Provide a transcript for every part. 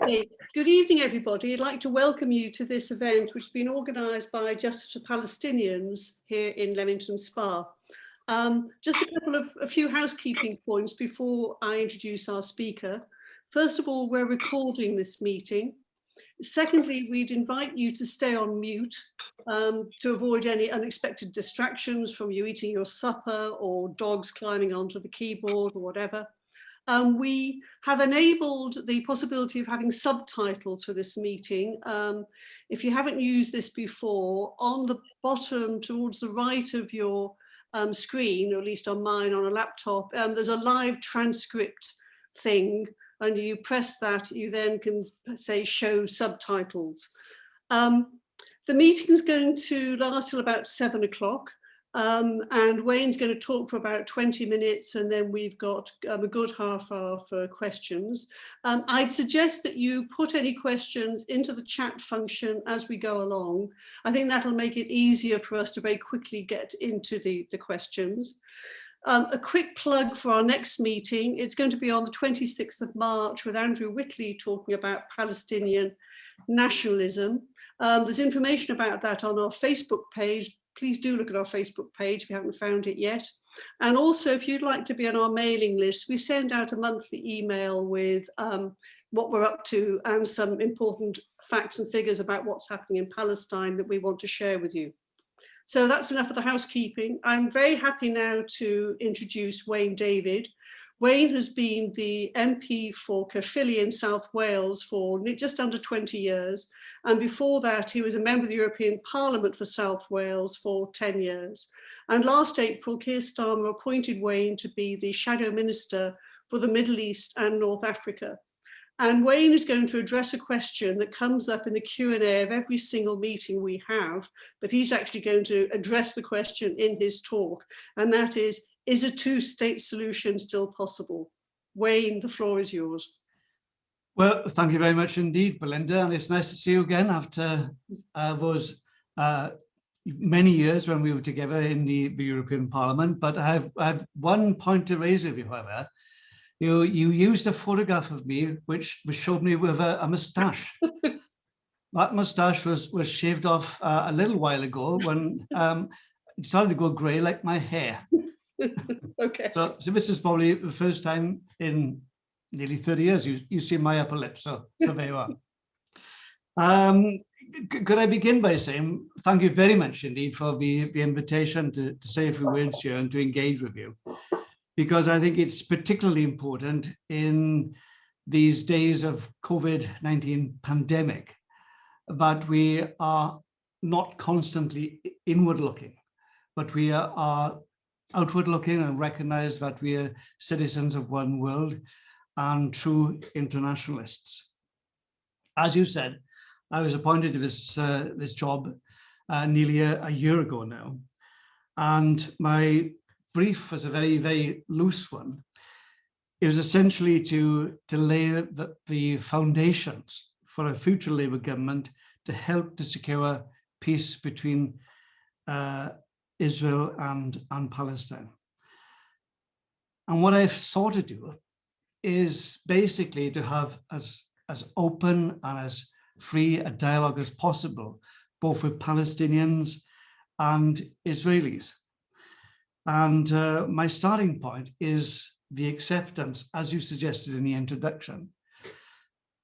Okay. Good evening, everybody. I'd like to welcome you to this event, which has been organised by Justice for Palestinians here in Leamington Spa. Just a few housekeeping points before I introduce our speaker. First of all, we're recording this meeting. Secondly, we'd invite you to stay on mute to avoid any unexpected distractions from you eating your supper or dogs climbing onto the keyboard or whatever. We have enabled the possibility of having subtitles for this meeting. If you haven't used this before, on the bottom towards the right of your screen, or at least on mine on a laptop, there's a live transcript thing, and you press that, you then can say show subtitles. The meeting is going to last till about 7 o'clock. And Wayne's going to talk for about 20 minutes, and then we've got a good half hour for questions. I'd suggest that you put any questions into the chat function as we go along. I think that'll make it easier for us to very quickly get into the questions. A quick plug for our next meeting. It's going to be on the 26th of March with Andrew Whitley talking about Palestinian nationalism. There's information about that on our Facebook page. Please do look at our Facebook page if you haven't found it yet. And also, if you'd like to be on our mailing list, we send out a monthly email with what we're up to and some important facts and figures about what's happening in Palestine that we want to share with you. So that's enough of the housekeeping. I'm very happy now to introduce Wayne David. Wayne has been the MP for Caerphilly in South Wales for just under 20 years. And before that, he was a member of the European Parliament for South Wales for 10 years. And last April, Keir Starmer appointed Wayne to be the Shadow Minister for the Middle East and North Africa. And Wayne is going to address a question that comes up in the Q&A of every single meeting we have, but he's actually going to address the question in his talk. And that is a two-state solution still possible? Wayne, the floor is yours. Well, thank you very much indeed, Belinda, and it's nice to see you again after those many years when we were together in the European Parliament. But I have one point to raise with you, however. You used a photograph of me which showed me with a moustache. That moustache was shaved off a little while ago when it started to go grey like my hair. Okay. So this is probably the first time in nearly 30 years you see my upper lip, so there you are. Could I begin by saying thank you very much indeed for the invitation to say a few words here and to engage with you, because I think it's particularly important in these days of COVID-19 pandemic that we are not constantly inward looking, but we are outward looking and recognize that we are citizens of one world and true internationalists. As you said, I was appointed to this job nearly a year ago now, and my brief was a very, very loose one. It was essentially to lay the foundations for a future Labour government to help to secure peace between Israel and Palestine. And what I've sought to do is basically to have as open and as free a dialogue as possible, both with Palestinians and Israelis. And my starting point is the acceptance, as you suggested in the introduction,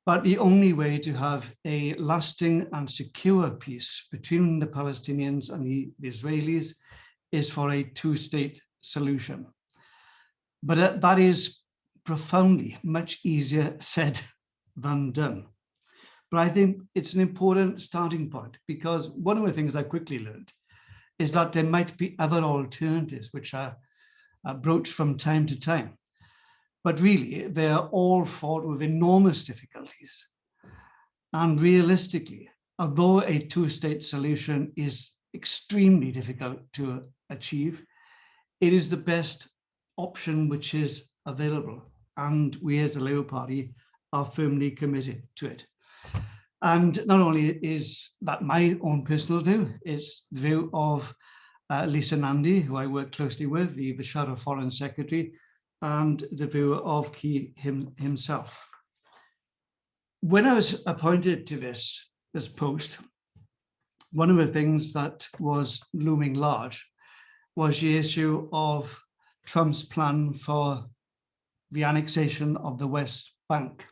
but the only way to have a lasting and secure peace between the Palestinians and the Israelis is for a two-state solution. But that is profoundly much easier said than done. But I think it's an important starting point, because one of the things I quickly learned is that there might be other alternatives which are broached from time to time. But really, they are all fraught with enormous difficulties. And realistically, although a two-state solution is extremely difficult to achieve, it is the best option which is available. And we as a Labour Party are firmly committed to it. And not only is that my own personal view, it's the view of Lisa Nandy, who I work closely with, the Shadow Foreign Secretary, and the view of Keir himself. When I was appointed to this post, one of the things that was looming large was the issue of Trump's plan for the annexation of the West Bank.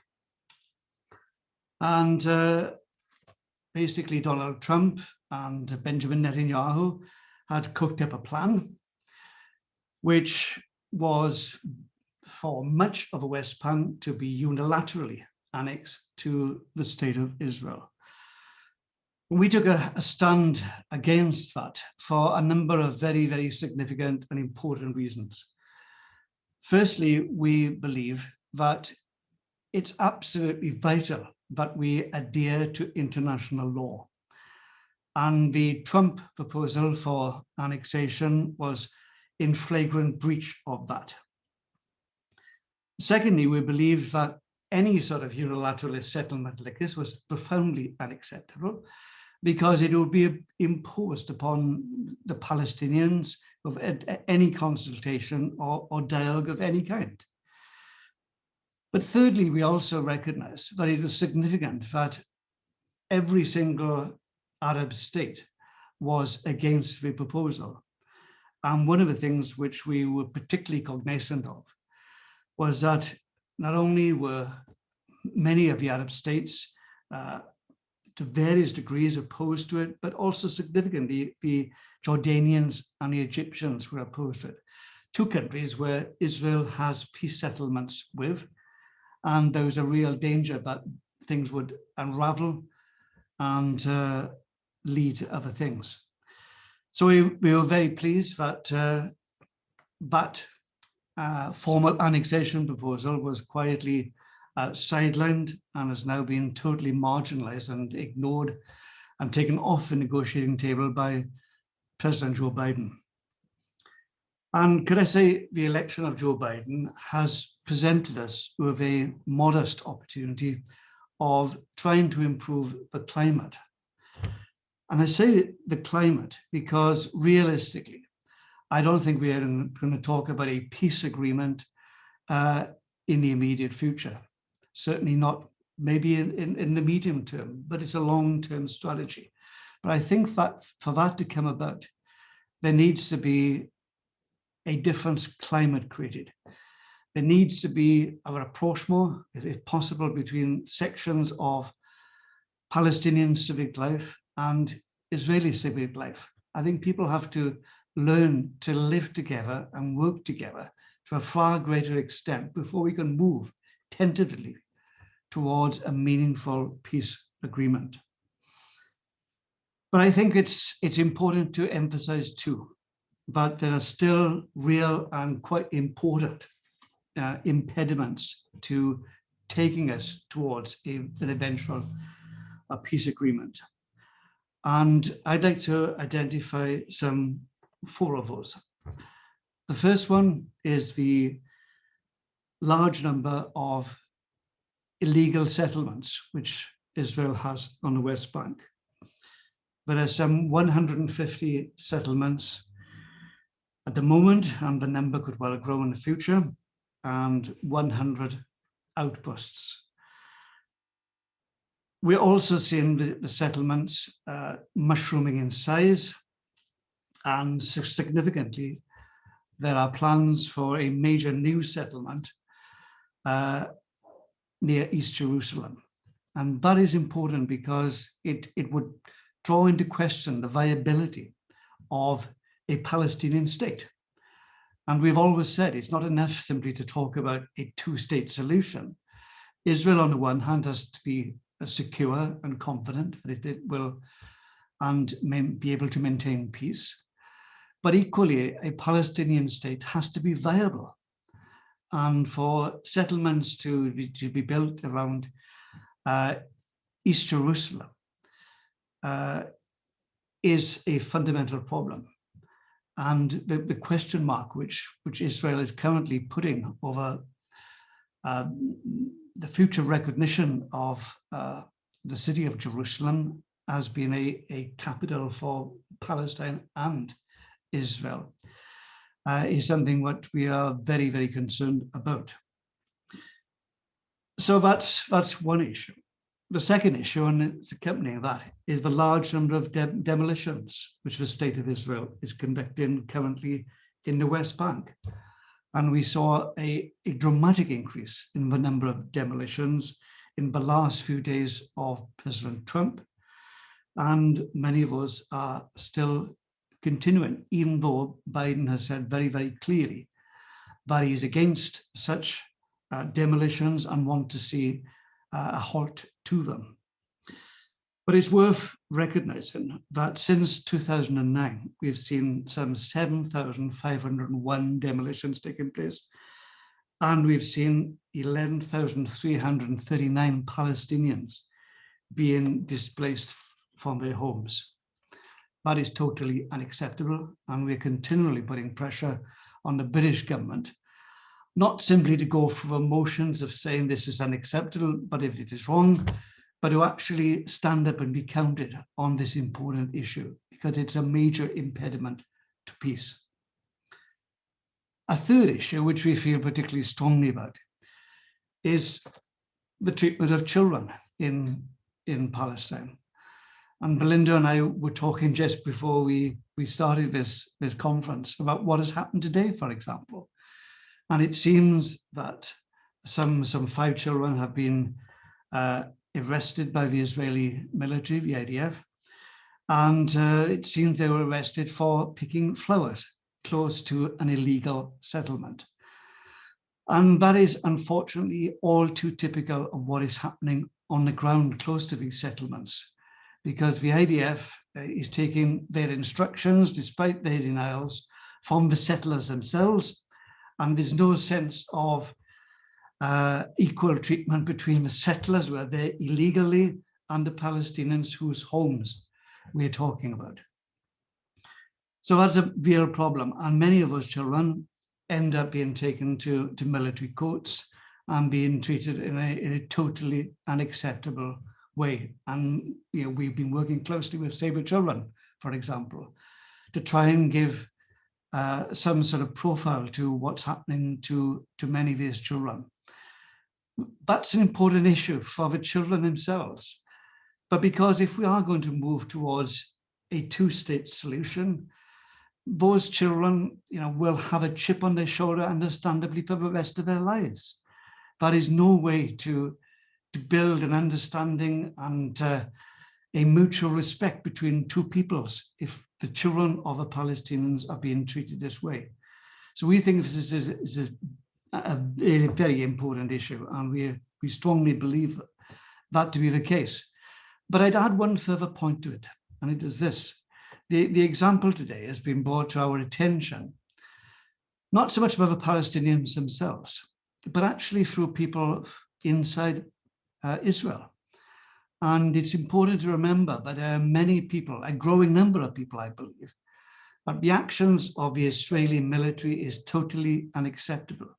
And basically Donald Trump and Benjamin Netanyahu had cooked up a plan which was for much of the West Bank to be unilaterally annexed to the state of Israel. We took a stand against that for a number of very, very significant and important reasons. Firstly, we believe that it's absolutely vital that we adhere to international law. And the Trump proposal for annexation was in flagrant breach of that. Secondly, we believe that any sort of unilateral settlement like this was profoundly unacceptable because it would be imposed upon the Palestinians of any consultation or dialogue of any kind. But thirdly, we also recognize that it was significant that every single Arab state was against the proposal. And one of the things which we were particularly cognizant of was that not only were many of the Arab states to various degrees opposed to it, but also significantly the Jordanians and the Egyptians were opposed to it. Two countries where Israel has peace settlements with, and there was a real danger that things would unravel and lead to other things. So we were very pleased that formal annexation proposal was quietly sidelined and has now been totally marginalized and ignored and taken off the negotiating table by President Joe Biden. And could I say the election of Joe Biden has presented us with a modest opportunity of trying to improve the climate. And I say the climate because realistically, I don't think we are going to talk about a peace agreement in the immediate future. Certainly not maybe in the medium term, but it's a long-term strategy. But I think that for that to come about, there needs to be a different climate created. There needs to be a rapprochement, if possible, between sections of Palestinian civic life and Israeli civic life. I think people have to learn to live together and work together to a far greater extent before we can move tentatively towards a meaningful peace agreement. But I think it's important to emphasize too, that there are still real and quite important impediments to taking us towards an eventual peace agreement. And I'd like to identify four of those. The first one is the large number of illegal settlements which Israel has on the West Bank. There are some 150 settlements at the moment, and the number could well grow in the future, and 100 outposts. We're also seeing the settlements mushrooming in size, and significantly, there are plans for a major new settlement near East Jerusalem. And that is important because it would draw into question the viability of a Palestinian state. And we've always said it's not enough simply to talk about a two-state solution. Israel, on the one hand, has to be secure and confident that it will and be able to maintain peace. But equally, a Palestinian state has to be viable. And for settlements to be built around East Jerusalem is a fundamental problem. And the question mark which Israel is currently putting over the future recognition of the city of Jerusalem as being a capital for Palestine and Israel is something what we are very, very concerned about. So that's one issue. The second issue, and it's accompanying that, is the large number of demolitions which the State of Israel is conducting currently in the West Bank. And we saw a dramatic increase in the number of demolitions in the last few days of President Trump. And many of us are still continuing, even though Biden has said very, very clearly that he's against such demolitions and want to see a halt to them. But it's worth recognizing that since 2009, we've seen some 7,501 demolitions taking place, and we've seen 11,339 Palestinians being displaced from their homes. That is totally unacceptable, and we're continually putting pressure on the British government, not simply to go through the motions of saying this is unacceptable, but if it is wrong, but to actually stand up and be counted on this important issue, because it's a major impediment to peace. A third issue, which we feel particularly strongly about, is the treatment of children in Palestine. And Belinda and I were talking just before we started this conference about what has happened today, for example. And it seems that some 5 children have been arrested by the Israeli military, the IDF, and it seems they were arrested for picking flowers close to an illegal settlement. And that is unfortunately all too typical of what is happening on the ground close to these settlements, because the IDF is taking their instructions, despite their denials, from the settlers themselves, and there's no sense of equal treatment between the settlers who are there illegally and the Palestinians whose homes we're talking about. So that's a real problem, and many of those children end up being taken to military courts and being treated in a totally unacceptable way. And we've been working closely with Save the Children, for example, to try and give some sort of profile to what's happening to many of these children. That's an important issue for the children themselves. But because if we are going to move towards a two-state solution, those children will have a chip on their shoulder, understandably, for the rest of their lives. There is no way to build an understanding and a mutual respect between two peoples if the children of the Palestinians are being treated this way. So we think this is a very important issue, and we strongly believe that to be the case. But I'd add one further point to it, and it is this. The example today has been brought to our attention, not so much by the Palestinians themselves, but actually through people inside Israel. And it's important to remember that there are many people, a growing number of people, I believe, that the actions of the Israeli military is totally unacceptable.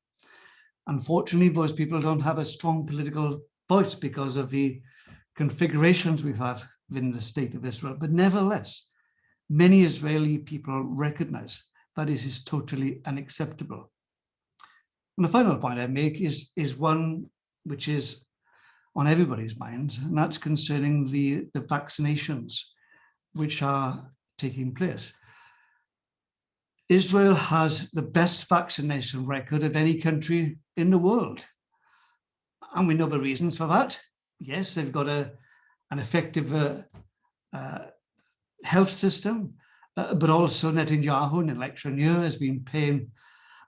Unfortunately, those people don't have a strong political voice because of the configurations we have within the state of Israel. But nevertheless, many Israeli people recognize that this is totally unacceptable. And the final point I make is one which is on everybody's minds, and that's concerning the vaccinations which are taking place. Israel has the best vaccination record of any country in the world. And we know the reasons for that. Yes, they've got an effective health system, but also Netanyahu, an election year, has been paying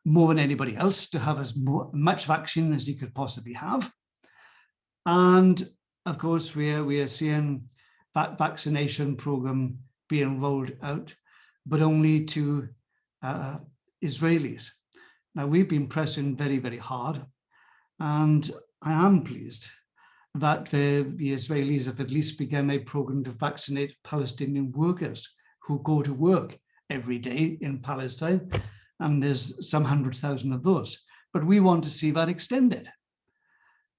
more than anybody else to have as much vaccine as he could possibly have. And of course, we are seeing that vaccination program being rolled out, but only to Israelis. Now, we've been pressing very, very hard, and I am pleased that the Israelis have at least begun a program to vaccinate Palestinian workers who go to work every day in Palestine, and there's some 100,000 of those. But we want to see that extended.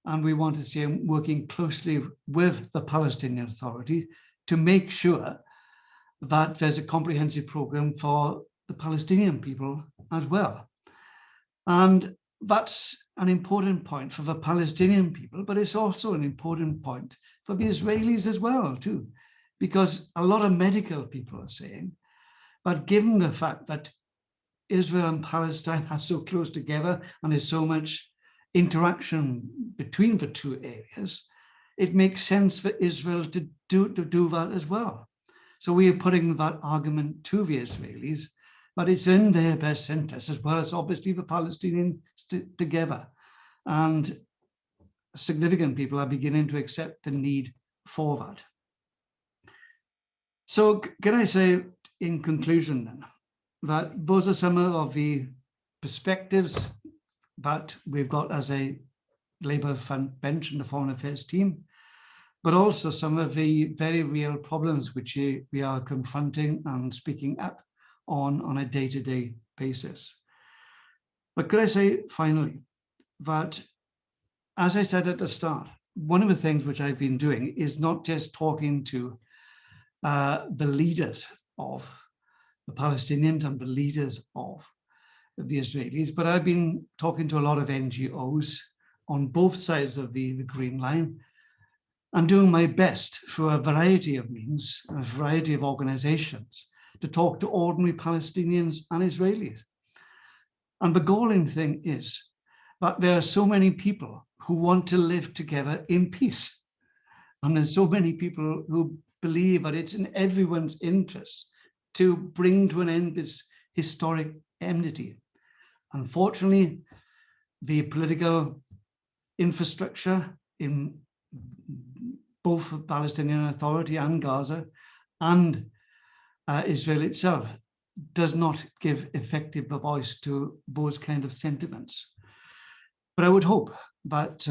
And we want to see them working closely with the Palestinian Authority to make sure that there's a comprehensive program for the Palestinian people as well. And that's an important point for the Palestinian people, but it's also an important point for the Israelis as well, too, because a lot of medical people are saying, but given the fact that Israel and Palestine are so close together and there's so much interaction between the two areas, it makes sense for Israel to do that as well. So we are putting that argument to the Israelis, but it's in their best interest, as well as obviously the Palestinians together. And significant people are beginning to accept the need for that. So can I say in conclusion then, that those are some of the perspectives that we've got as a Labour front bench and the Foreign Affairs team, but also some of the very real problems which we are confronting and speaking up on a day-to-day basis. But could I say finally that, as I said at the start, one of the things which I've been doing is not just talking to the leaders of the Palestinians and the leaders of the Israelis, but I've been talking to a lot of NGOs on both sides of the Green Line and doing my best through a variety of means, a variety of organizations, to talk to ordinary Palestinians and Israelis. And the galling thing is that there are so many people who want to live together in peace. And there's so many people who believe that it's in everyone's interest to bring to an end this historic enmity. Unfortunately, the political infrastructure in both Palestinian Authority and Gaza and Israel itself does not give effective voice to those kind of sentiments. But I would hope that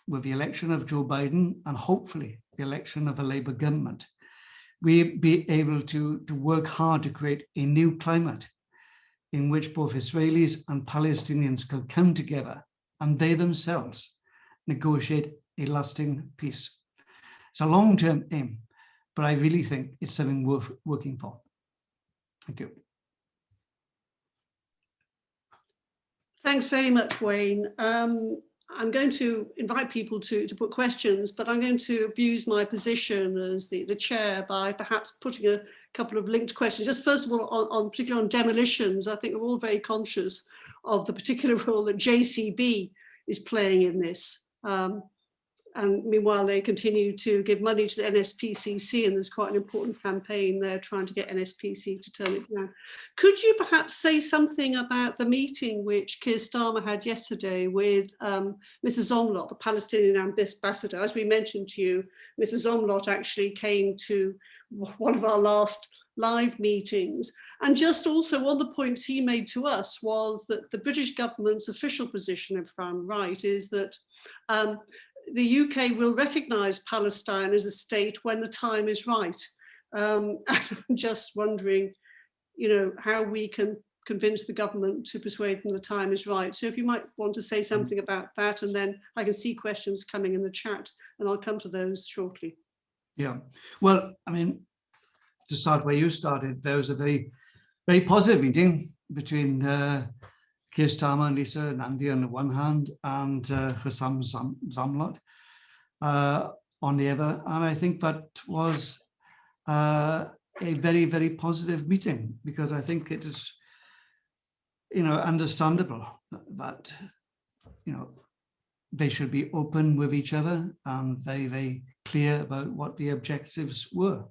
with the election of Joe Biden and hopefully the election of a Labour government, we be able to work hard to create a new climate in which both Israelis and Palestinians can come together and they themselves negotiate a lasting peace. It's a long-term aim, but I really think it's something worth working for. Thank you. Thanks very much, Wayne. I'm going to invite people to put questions, but I'm going to abuse my position as the chair by perhaps putting a couple of linked questions. Just first of all, particularly on demolitions, I think we're all very conscious of the particular role that JCB is playing in this. And meanwhile, they continue to give money to the NSPCC, and there's quite an important campaign there trying to get NSPC to turn it down. Could you perhaps say something about the meeting which Keir Starmer had yesterday with Mrs. Zomlot, the Palestinian ambassador? As we mentioned to you, Mrs. Zomlot actually came to one of our last live meetings. And just also one of the points he made to us was that the British government's official position, if I'm right, is that the UK will recognise Palestine as a state when the time is right. And I'm just wondering, how we can convince the government to persuade them the time is right. So if you might want to say something about that, and then I can see questions coming in the chat, and I'll come to those shortly. Yeah, well, I mean, to start where you started, there was a very, very positive meeting between Keir Starmer and Lisa Nandy on the one hand, and Hussam Zomlot on the other. And I think that was a very, very positive meeting, because I think it is, understandable that, they should be open with each other and very, very clear about what the objectives were.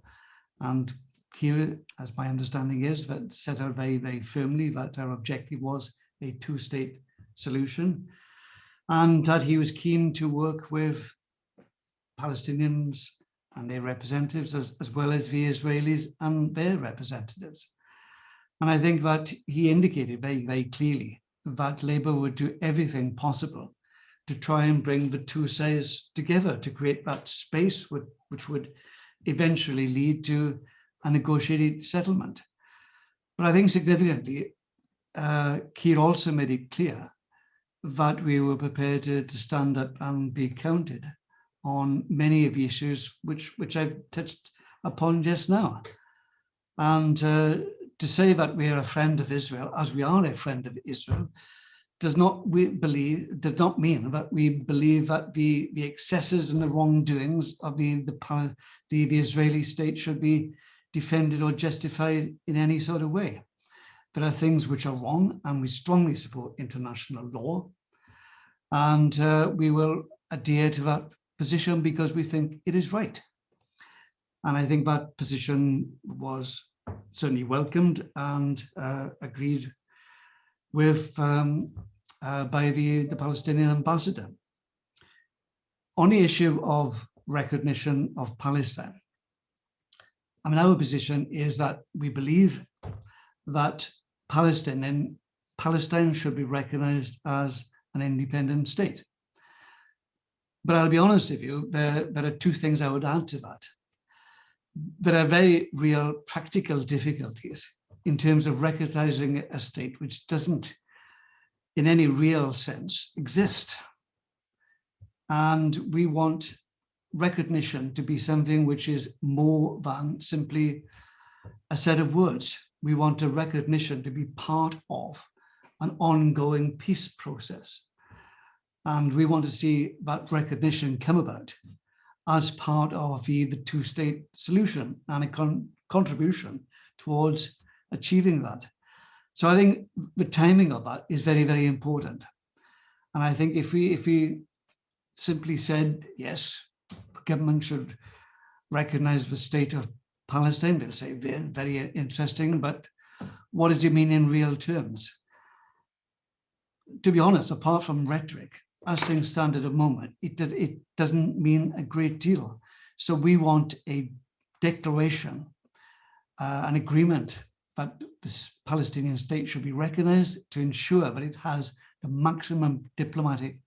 And Keir, as my understanding is, that set out very, very firmly that our objective was a two-state solution, and that he was keen to work with Palestinians and their representatives as well as the Israelis and their representatives. And I think that he indicated very, very clearly that Labour would do everything possible to try and bring the two sides together to create that space which would eventually lead to a negotiated settlement. But I think significantly, Keir also made it clear that we were prepared to stand up and be counted on many of the issues which I've touched upon just now. And to say that we are a friend of Israel, as we are a friend of Israel, does not mean that we believe that the excesses and the wrongdoings of the Israeli state should be defended or justified in any sort of way. There are things which are wrong, and we strongly support international law, and we will adhere to that position because we think it is right. And I think that position was certainly welcomed and agreed with by the Palestinian ambassador. On the issue of recognition of Palestine, I mean, our position is that we believe that Palestine should be recognized as an independent state. But I'll be honest with you, there are two things I would add to that. There are very real practical difficulties in terms of recognizing a state which doesn't, in any real sense, exist. And we want recognition to be something which is more than simply a set of words. We want a recognition to be part of an ongoing peace process. And we want to see that recognition come about as part of the two-state solution and a contribution towards achieving that. So I think the timing of that is very, very important. And I think if we simply said, yes, the government should recognize the state of Palestine, they'll say, very interesting, but what does it mean in real terms? To be honest, apart from rhetoric, as things stand at the moment, it doesn't mean a great deal. So we want a declaration, an agreement that this Palestinian state should be recognized to ensure that it has the maximum diplomatic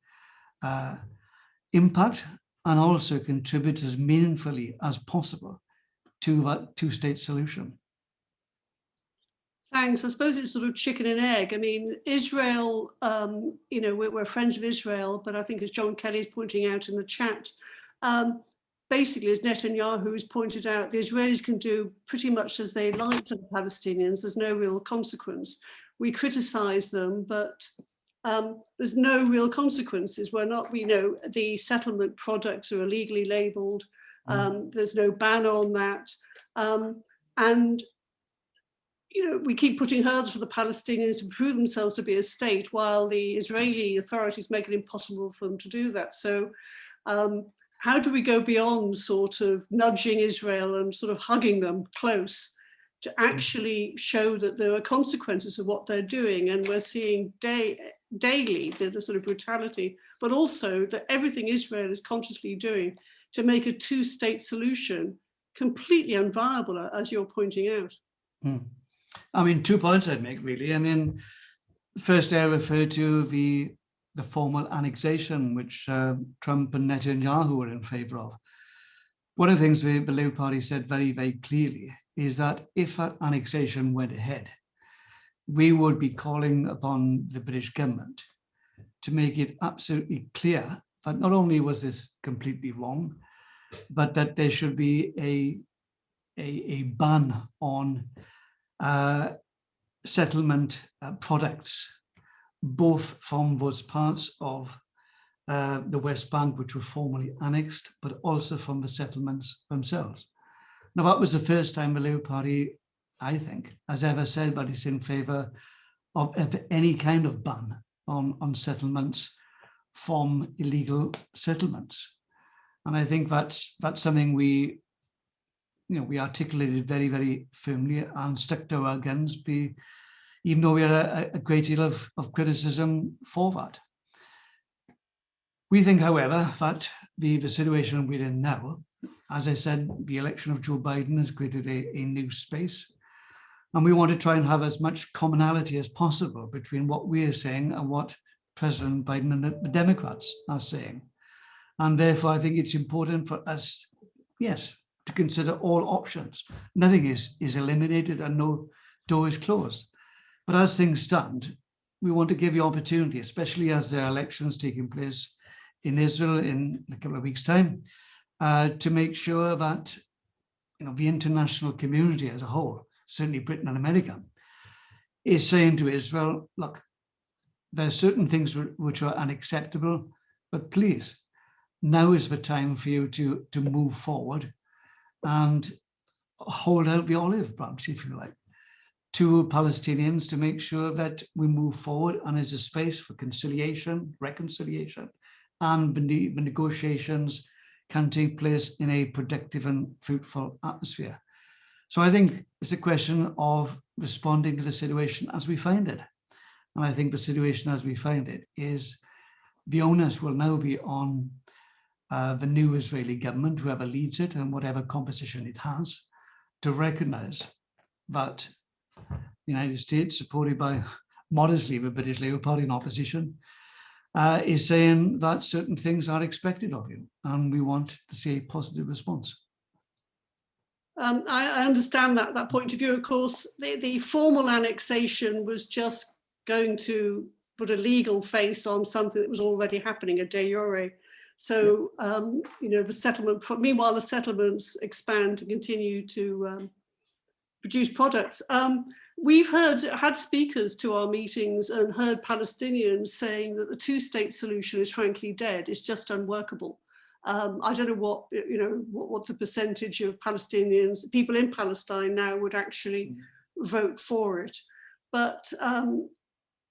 impact and also contributes as meaningfully as possible to that two-state solution. Thanks. I suppose it's sort of chicken and egg. I mean, Israel, you know, we're friends of Israel, but I think as John Kelly is pointing out in the chat, basically, as Netanyahu has pointed out, the Israelis can do pretty much as they like to the Palestinians. There's no real consequence. We criticize them, but there's no real consequences. We're not, we know, the settlement products are illegally labeled. There's no ban on that. And you know, we keep putting hurdles for the Palestinians to prove themselves to be a state while the Israeli authorities make it impossible for them to do that. So how do we go beyond sort of nudging Israel and sort of hugging them close to actually show that there are consequences of what they're doing? And we're seeing daily the sort of brutality, but also that everything Israel is consciously doing to make a two-state solution completely unviable, as you're pointing out. I mean, 2 points I'd make, really. I mean, firstly, I refer to the formal annexation, which Trump and Netanyahu were in favor of. One of the things the Labour Party said very, very clearly is that if that annexation went ahead, we would be calling upon the British government to make it absolutely clear that not only was this completely wrong, but that there should be a ban on settlement products, both from those parts of the West Bank which were formerly annexed, but also from the settlements themselves. Now, that was the first time the Labour Party, I think, has ever said that it's in favour of any kind of ban on settlements from illegal settlements. And I think that's something we articulated very, very firmly and stuck to our guns, even though we had a great deal of criticism for that. We think, however, that the situation we're in now, as I said, the election of Joe Biden has created a new space. And we want to try and have as much commonality as possible between what we are saying and what President Biden and the Democrats are saying. And therefore, I think it's important for us, yes, to consider all options. Nothing is eliminated and no door is closed. But as things stand, we want to give the opportunity, especially as there are elections taking place in Israel in a couple of weeks' time, to make sure that the international community as a whole, certainly Britain and America, is saying to Israel, look, there are certain things which are unacceptable, but please, now is the time for you to move forward and hold out the olive branch, if you like, to Palestinians to make sure that we move forward and there's a space for conciliation, reconciliation, and the negotiations can take place in a productive and fruitful atmosphere. So I think it's a question of responding to the situation as we find it. And I think the situation as we find it is the onus will now be on the new Israeli government, whoever leads it and whatever composition it has, to recognize that the United States, supported by modestly the British Labour Party in opposition, is saying that certain things are expected of you, and we want to see a positive response. I understand that point of view. Of course, the formal annexation was just going to put a legal face on something that was already happening, a de jure. So, you know, the settlement, meanwhile, the settlements expand and continue to produce products. We've had speakers to our meetings and heard Palestinians saying that the two-state solution is frankly dead. It's just unworkable. I don't know what, you know, what the percentage of Palestinians, people in Palestine now would actually vote for it. But,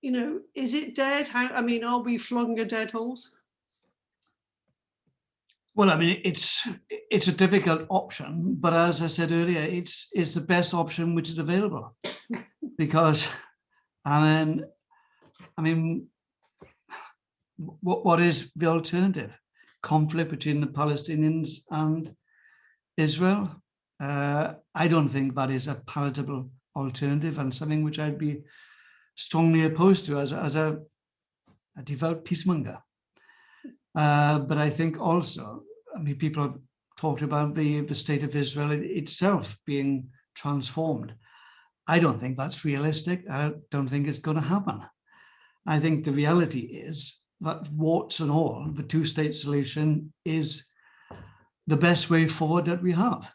you know, is it dead? I mean, are we flogging a dead horse? Well, I mean, it's a difficult option, but as I said earlier, it's the best option which is available, because I mean, what is the alternative? Conflict between the Palestinians and Israel? I don't think that is a palatable alternative, and something which I'd be strongly opposed to as a devout peacemonger. But I think also, I mean, people have talked about the state of Israel itself being transformed. I don't think that's realistic. I don't think it's going to happen. I think the reality is that, warts and all, the two-state solution is the best way forward that we have.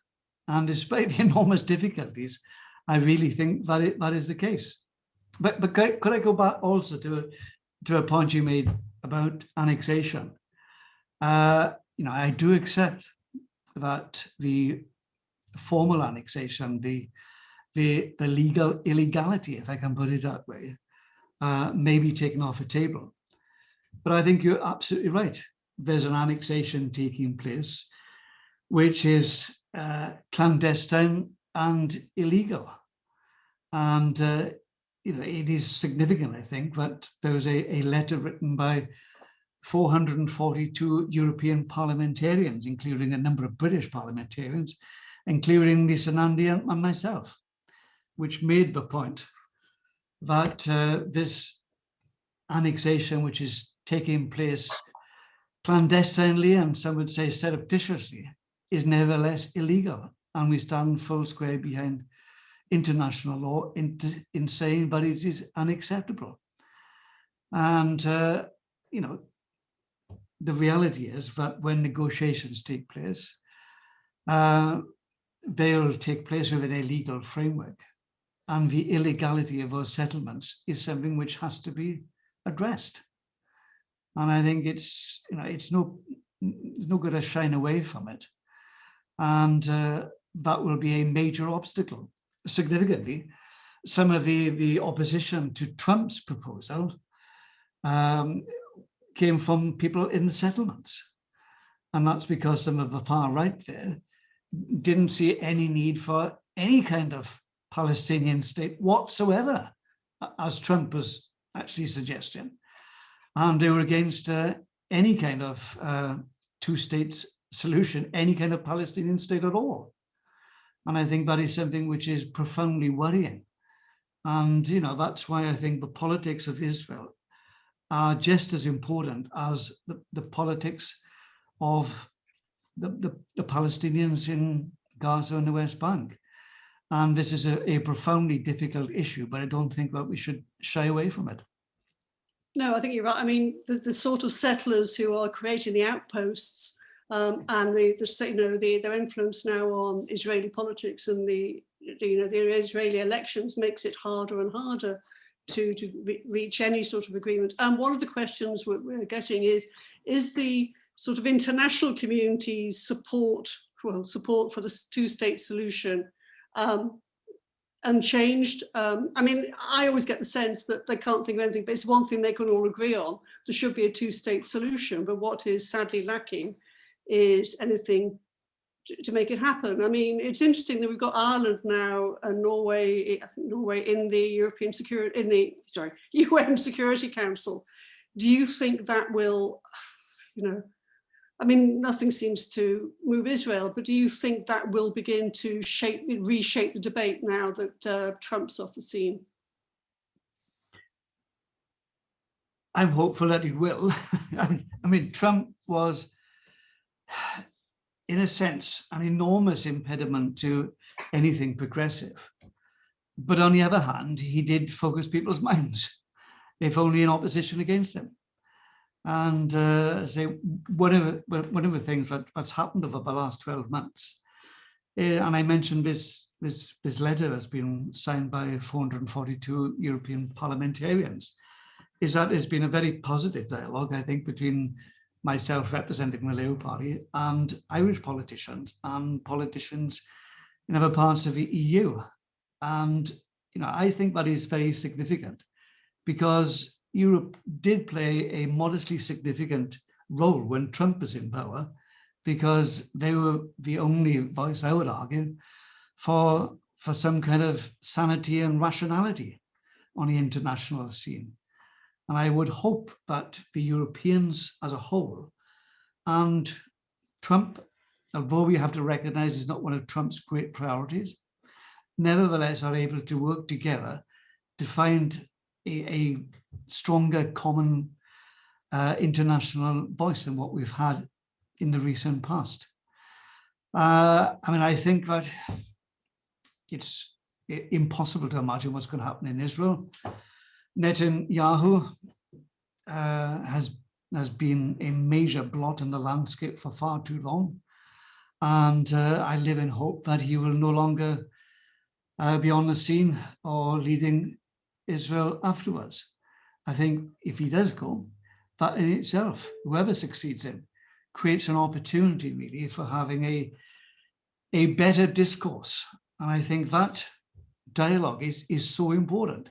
And despite the enormous difficulties, I really think that is the case. But could I go back also to a point you made about annexation? You know, I do accept that the formal annexation, the legal illegality, if I can put it that way, may be taken off the table. But I think you're absolutely right. There's an annexation taking place, which is clandestine and illegal. And you know, it is significant, I think, that there was a letter written by 442 European parliamentarians, including a number of British parliamentarians, including Lisa Nandy and myself, which made the point that this annexation, which is taking place clandestinely and some would say surreptitiously, is nevertheless illegal. And we stand full square behind international law in saying that it is unacceptable. And, you know, the reality is that when negotiations take place, they'll take place within a legal framework. And the illegality of those settlements is something which has to be addressed. And I think it's, you know, it's no good to shine away from it. And that will be a major obstacle. Significantly, some of the opposition to Trump's proposal came from people in the settlements. And that's because some of the far right there didn't see any need for any kind of Palestinian state whatsoever, as Trump was actually suggesting. And they were against any kind of two-state solution, any kind of Palestinian state at all. And I think that is something which is profoundly worrying. And, you know, that's why I think the politics of Israel are just as important as the politics of the Palestinians in Gaza and the West Bank. And this is a profoundly difficult issue, but I don't think that we should shy away from it. No, I think you're right. I mean, the sort of settlers who are creating the outposts and their influence now on Israeli politics and the Israeli elections makes it harder and harder to reach any sort of agreement. And one of the questions we're getting is the sort of international community's support for the two-state solution unchanged? I mean, I always get the sense that they can't think of anything, but it's one thing they can all agree on. There should be a two-state solution, but what is sadly lacking is anything to make it happen. I mean, it's interesting that we've got Ireland now and Norway in the UN Security Council. Do you think that will, I mean, nothing seems to move Israel, but do you think that will begin to reshape the debate now that Trump's off the scene? I'm hopeful that it will. I mean, Trump was, in a sense, an enormous impediment to anything progressive. But on the other hand, he did focus people's minds, if only in opposition against him. And one of the things that's happened over the last 12 months, and I mentioned this letter has been signed by 442 European parliamentarians, is that there's been a very positive dialogue, I think, between myself representing the Labour Party and Irish politicians and politicians in other parts of the EU. And I think that is very significant, because Europe did play a modestly significant role when Trump was in power, because they were the only voice, I would argue, for some kind of sanity and rationality on the international scene. And I would hope that the Europeans as a whole, and Trump, although we have to recognize is not one of Trump's great priorities, nevertheless are able to work together to find a stronger common international voice than what we've had in the recent past. I mean, I think that it's impossible to imagine what's going to happen in Israel. Netanyahu has been a major blot in the landscape for far too long. And I live in hope that he will no longer be on the scene or leading Israel afterwards. I think if he does go, that in itself, whoever succeeds him, creates an opportunity really for having a better discourse. And I think that dialogue is so important,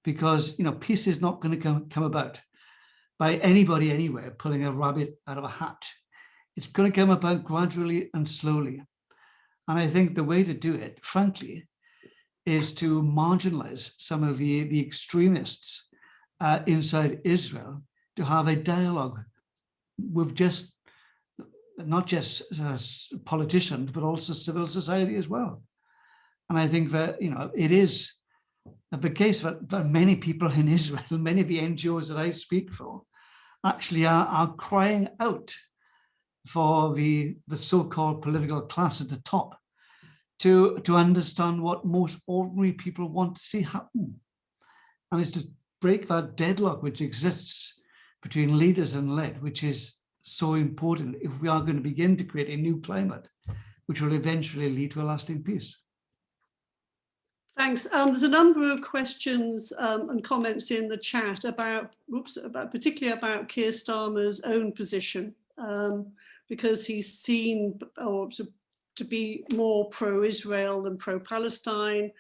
because peace is not going to come about by anybody anywhere pulling a rabbit out of a hat. It's going to come about gradually and slowly. And I think the way to do it, frankly, is to marginalize some of the extremists inside Israel, to have a dialogue with not just politicians, but also civil society as well. And I think that it is the case that many people in Israel, many of the NGOs that I speak for, actually are crying out for the so-called political class at the top to understand what most ordinary people want to see happen. And it's to break that deadlock which exists between leaders and led, which is so important if we are going to begin to create a new climate, which will eventually lead to a lasting peace. Thanks. There's a number of questions and comments in the chat particularly about Keir Starmer's own position, because he's seen to be more pro-Israel than pro-Palestine.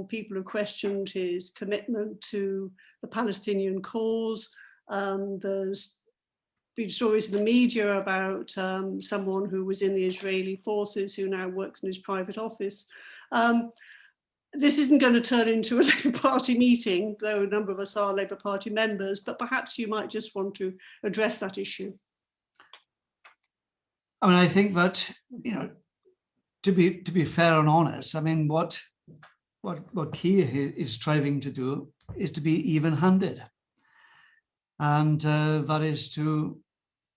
People have questioned his commitment to the Palestinian cause. There's been stories in the media about someone who was in the Israeli forces who now works in his private office. This isn't going to turn into a Labour Party meeting, though a number of us are Labour Party members, but perhaps you might just want to address that issue. I mean, I think that, to be fair and honest, I mean, what Keir is striving to do is to be even-handed. And that is to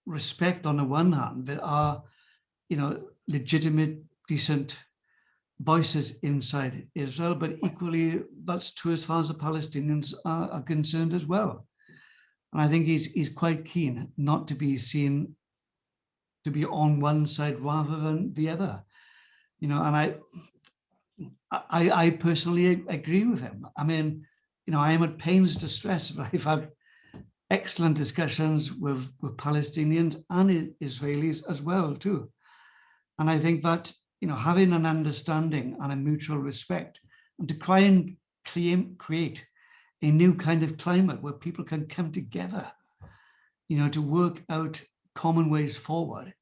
respect, on the one hand, there are, legitimate, decent voices inside Israel, but equally that's true as far as the Palestinians are concerned as well. And I think he's quite keen not to be seen to be on one side rather than the other. And I personally agree with him. I mean, I am at pains to stress that I've had excellent discussions with Palestinians and Israelis as well too. And I think that, having an understanding and a mutual respect, and to try and create a new kind of climate where people can come together, to work out common ways forward,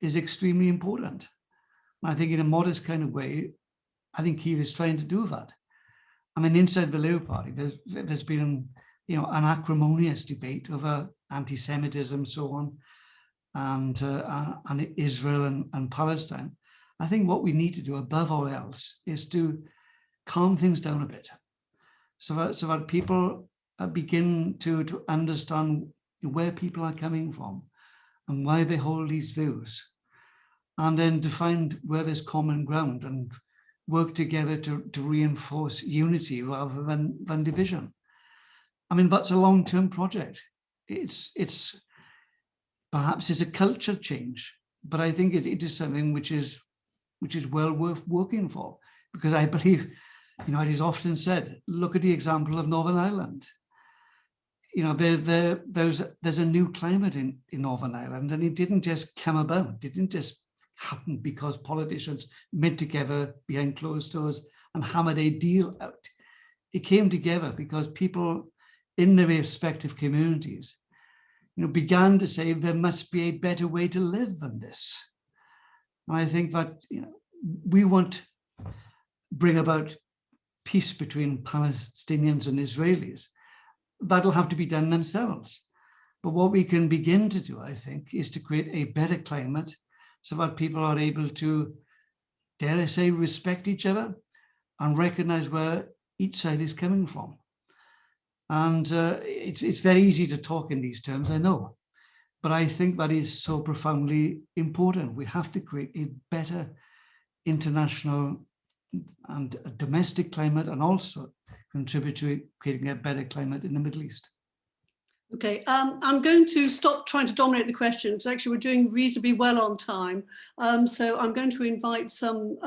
is extremely important. And I think in a modest kind of way, I think Keir is trying to do that. I mean, inside the Labour Party, there's been, an acrimonious debate over anti-Semitism, so on, and Israel and Palestine. I think what we need to do above all else is to calm things down a bit, so that people begin to understand where people are coming from and why they hold these views, and then to find where there's common ground and work together to reinforce unity rather than division. I mean, that's a long-term project. It's perhaps it's a culture change, but I think it is something which is well worth working for, because I believe, it is often said, look at the example of Northern Ireland. There's a new climate in Northern Ireland, and it didn't just come about. It didn't just happen because politicians met together behind closed doors and hammered a deal out. It came together because people in their respective communities, began to say there must be a better way to live than this. And I think that, we want to bring about peace between Palestinians and Israelis. That'll have to be done themselves. But what we can begin to do, I think, is to create a better climate so that people are able to, dare I say, respect each other and recognize where each side is coming from. And it's very easy to talk in these terms, I know, but I think that is so profoundly important. We have to create a better international and a domestic climate, and also contribute to creating a better climate in the Middle East. Okay, I'm going to stop trying to dominate the questions. Actually, we're doing reasonably well on time. So I'm going to invite some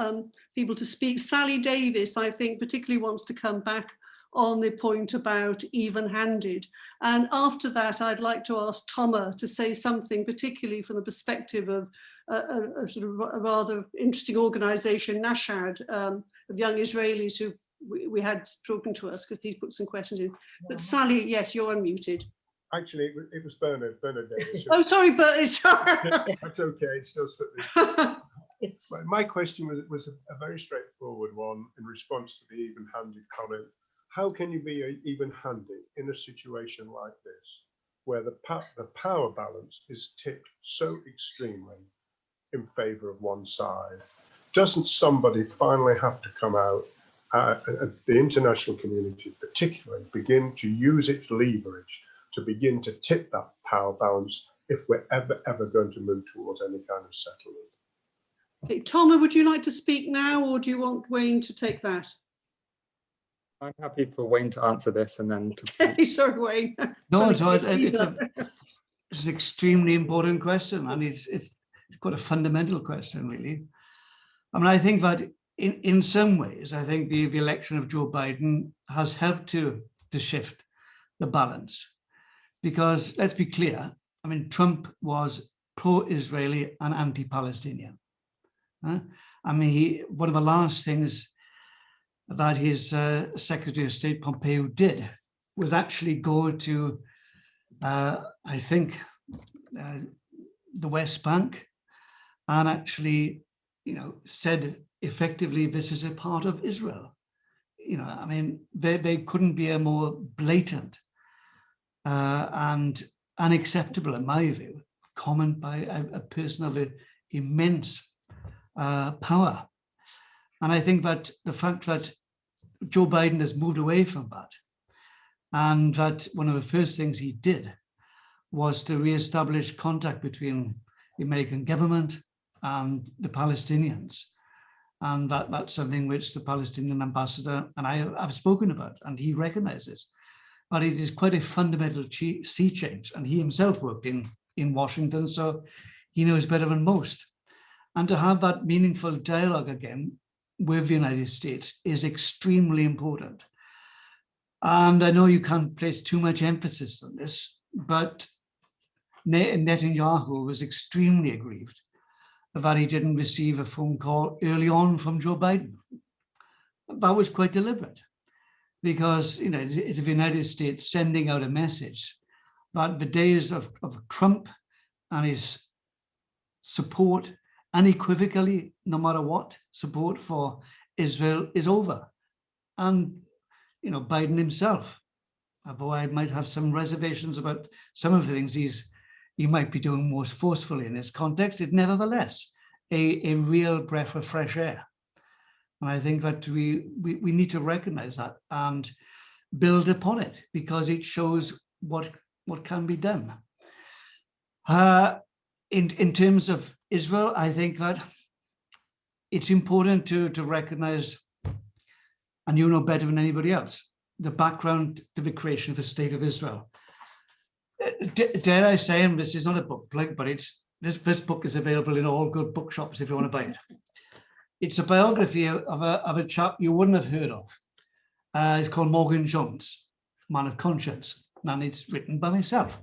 people to speak. Sally Davis, I think, particularly wants to come back on the point about even-handed. And after that, I'd like to ask Toma to say something, particularly from the perspective of a sort of a rather interesting organisation, Nashad, of young Israelis who we had talking to us, because he put some questions in. But Sally, yes, you're unmuted. Actually, it was Bernard Davis. Oh, sorry, Bernard. That's okay. It's still my question was a very straightforward one in response to the even-handed comment. How can you be even-handed in a situation like this, where the power balance is tipped so extremely in favour of one side? Doesn't somebody finally have to come out, the international community particularly, begin to use its leverage to begin to tip that power balance if we're ever going to move towards any kind of settlement? Okay, Toma, would you like to speak now, or do you want Wayne to take that? I'm happy for Wayne to answer this and then to speak. Sorry, Wayne. No, it's an extremely important question, and it's quite a fundamental question, really. I mean, I think that in some ways, I think the election of Joe Biden has helped to shift the balance, because let's be clear, I mean, Trump was pro-Israeli and anti-Palestinian. I mean, one of the last things that his Secretary of State Pompeo did was actually go to, I think, the West Bank, and actually, said effectively, this is a part of Israel. I mean, they couldn't be a more blatant and unacceptable, in my view, comment by a person of immense power. And I think that the fact that Joe Biden has moved away from that, and that one of the first things he did was to reestablish contact between the American government and the Palestinians. And that's something which the Palestinian ambassador and I have spoken about, and he recognizes. But it is quite a fundamental sea change. And he himself worked in Washington, so he knows better than most. And to have that meaningful dialogue again with the United States is extremely important. And I know you can't place too much emphasis on this, but Netanyahu was extremely aggrieved that he didn't receive a phone call early on from Joe Biden. That was quite deliberate, because it's the United States sending out a message that the days of Trump and his support, unequivocally, no matter what, support for Israel is over. And Biden himself, although I might have some reservations about some of the things he might be doing most forcefully in this context, it's nevertheless a real breath of fresh air. And I think that we need to recognize that and build upon it, because it shows what can be done. In terms of Israel, I think that it's important to recognize, and you know better than anybody else, the background to the creation of the State of Israel. Dare I say, and this is not a book plug, but this book is available in all good bookshops if you want to buy it. It's a biography of a chap you wouldn't have heard of. It's called Morgan Jones, Man of Conscience, and it's written by myself.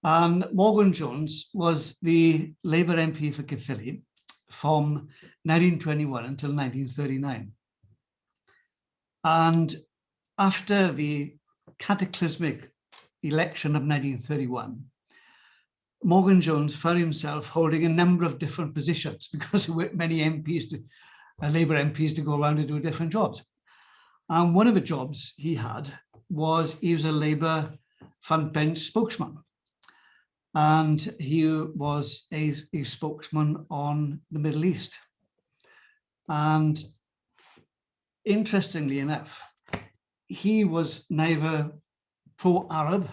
And Morgan Jones was the Labour MP for Caerphilly from 1921 until 1939. And after the cataclysmic election of 1931, Morgan Jones found himself holding a number of different positions because there weren't many Labour MPs to go around and do different jobs. And one of the jobs he had was he was a Labour front bench spokesman. And he was a spokesman on the Middle East. And interestingly enough, he was neither pro-Arab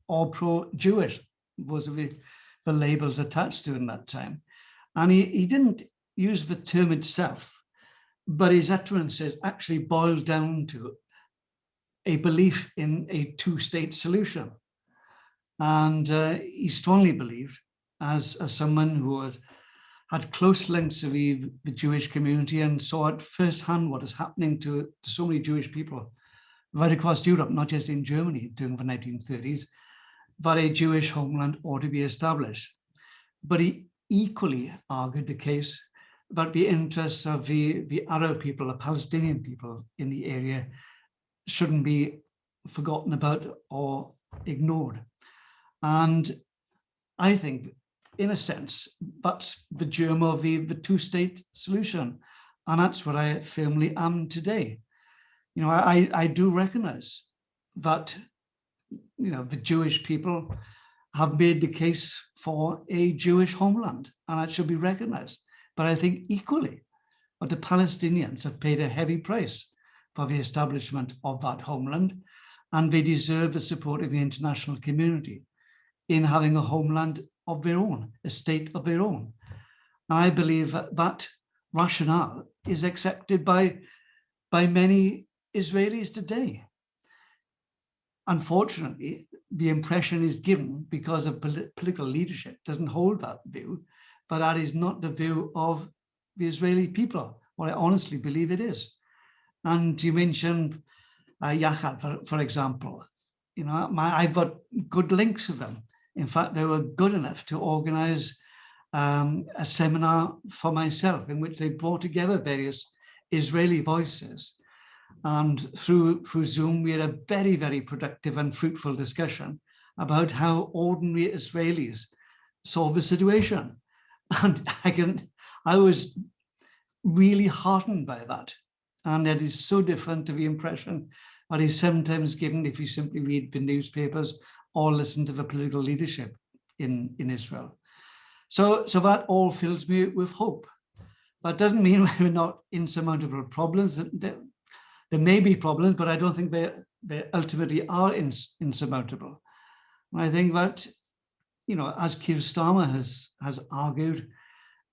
or pro-Jewish, was the labels attached to him that time. And he didn't use the term itself, but his utterances actually boiled down to a belief in a two-state solution. And he strongly believed, as someone who had close links to the Jewish community and saw at firsthand what is happening to so many Jewish people right across Europe, not just in Germany during the 1930s, that a Jewish homeland ought to be established. But he equally argued the case that the interests of the Arab people, the Palestinian people in the area, shouldn't be forgotten about or ignored. And I think, in a sense, that's the germ of the two-state solution. And that's what I firmly am today. I do recognize that, the Jewish people have made the case for a Jewish homeland, and that should be recognized. But I think equally that the Palestinians have paid a heavy price for the establishment of that homeland, and they deserve the support of the international community in having a homeland of their own, a state of their own. And I believe that rationale is accepted by many Israelis today. Unfortunately, the impression is given because of political leadership doesn't hold that view, but that is not the view of the Israeli people, what I honestly believe it is. And you mentioned Yachad, for example. I've got good links with them. In fact, they were good enough to organize a seminar for myself in which they brought together various Israeli voices. And through Zoom, we had a very, very productive and fruitful discussion about how ordinary Israelis saw the situation. And I was really heartened by that. And it is so different to the impression that is sometimes given if you simply read the newspapers or listen to the political leadership in Israel. So that all fills me with hope. That doesn't mean we're not insurmountable problems. There may be problems, but I don't think they ultimately are insurmountable. And I think that, as Keir Starmer has argued,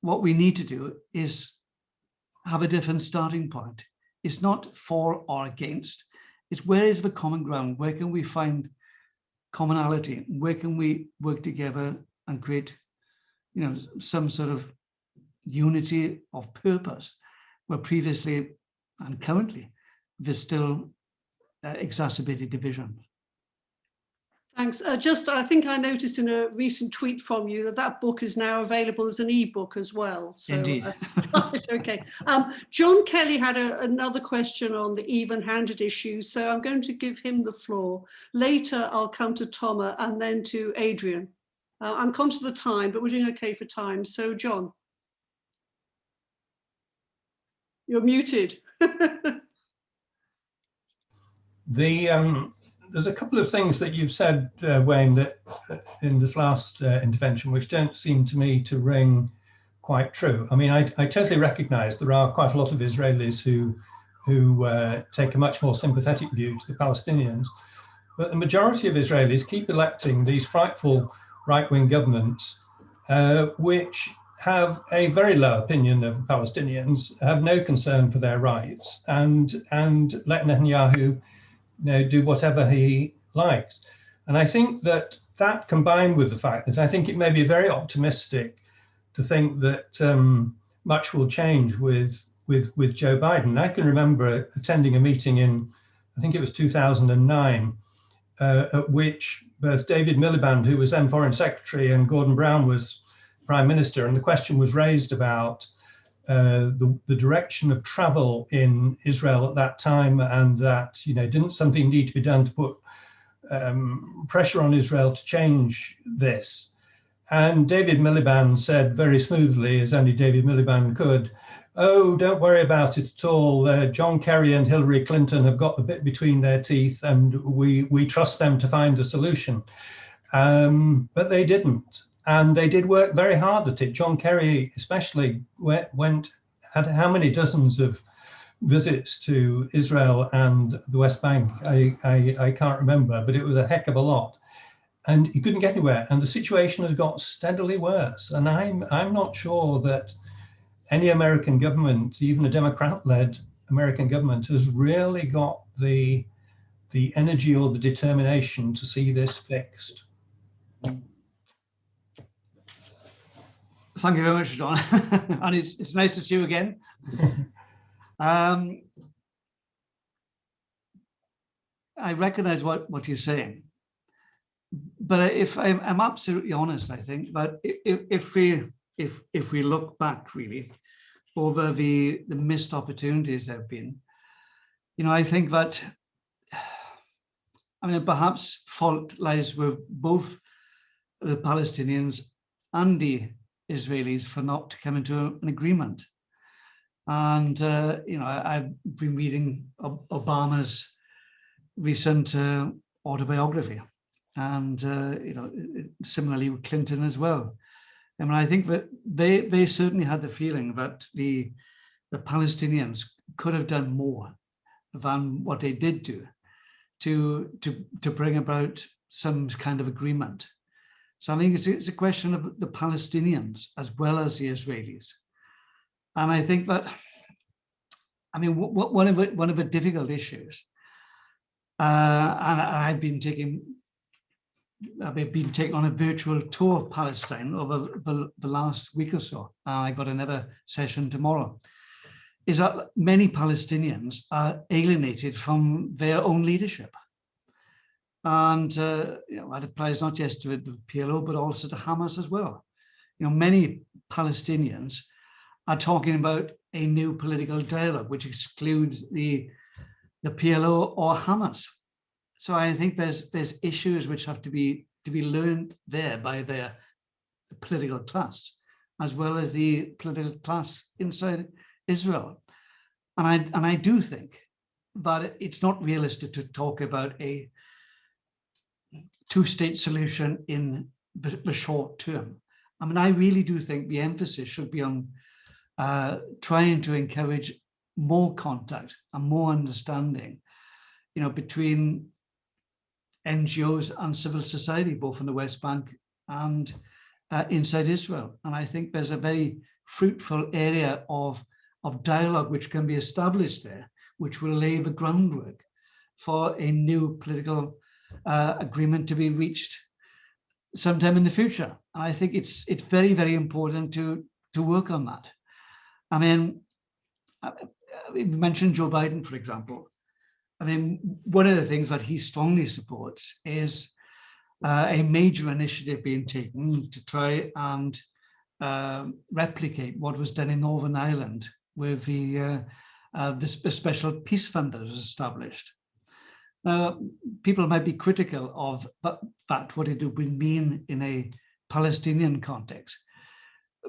what we need to do is have a different starting point. It's not for or against. It's where is the common ground? Where can we find commonality? Where can we work together and create, some sort of unity of purpose, where previously and currently there's still exacerbated division. Thanks. I think I noticed in a recent tweet from you that that book is now available as an e-book as well. So, Indeed. Okay. John Kelly had another question on the even-handed issue, so I'm going to give him the floor. Later, I'll come to Thomas and then to Adrian. I'm conscious of the time, but we're doing okay for time. So, John, you're muted. There's a couple of things that you've said, Wayne, that in this last intervention, which don't seem to me to ring quite true. I mean, I totally recognise there are quite a lot of Israelis who take a much more sympathetic view to the Palestinians, but the majority of Israelis keep electing these frightful right-wing governments, which have a very low opinion of Palestinians, have no concern for their rights, and let Netanyahu do whatever he likes. And I think that combined with the fact that I think it may be very optimistic to think that much will change with Joe Biden. I can remember attending a meeting in, I think it was 2009, at which both David Miliband, who was then Foreign Secretary, and Gordon Brown was Prime Minister, and the question was raised about the direction of travel in Israel at that time, and that didn't something need to be done to put pressure on Israel to change this. And David Miliband said very smoothly, as only David Miliband could, "Oh, don't worry about it at all. John Kerry and Hillary Clinton have got the bit between their teeth, and we trust them to find a solution." But they didn't. And they did work very hard at it. John Kerry especially had how many dozens of visits to Israel and the West Bank? I can't remember, but it was a heck of a lot. And he couldn't get anywhere. And the situation has got steadily worse. And I'm not sure that any American government, even a Democrat-led American government, has really got the energy or the determination to see this fixed. Thank you very much, John. And it's nice to see you again. I recognize what you're saying, but if I'm absolutely honest, I think that if we look back really over the missed opportunities there have been, I think that, perhaps fault lies with both the Palestinians and the Israelis for not coming to an agreement. And I've been reading Obama's recent autobiography, and similarly with Clinton as well. I think that they certainly had the feeling that the Palestinians could have done more than what they did do to bring about some kind of agreement. So I think it's a question of the Palestinians as well as the Israelis. And I think that, one of the difficult issues, and I've been taking on a virtual tour of Palestine over the last week or so. I got another session tomorrow, is that many Palestinians are alienated from their own leadership. And that applies not just to the PLO, but also to Hamas as well. Many Palestinians are talking about a new political dialogue, which excludes the PLO or Hamas. So I think there's issues which have to be learned there by their political class, as well as the political class inside Israel. And I do think that it's not realistic to talk about a two-state solution in the short term. I really do think the emphasis should be on trying to encourage more contact and more understanding, between NGOs and civil society, both in the West Bank and inside Israel. And I think there's a very fruitful area of dialogue which can be established there, which will lay the groundwork for a new political agreement to be reached sometime in the future. And I think it's very, very important to work on that. We mentioned Joe Biden, for example. I mean, one of the things that he strongly supports is a major initiative being taken to try and replicate what was done in Northern Ireland with the special peace fund that was established. Now, people might be critical of that, what it would mean in a Palestinian context.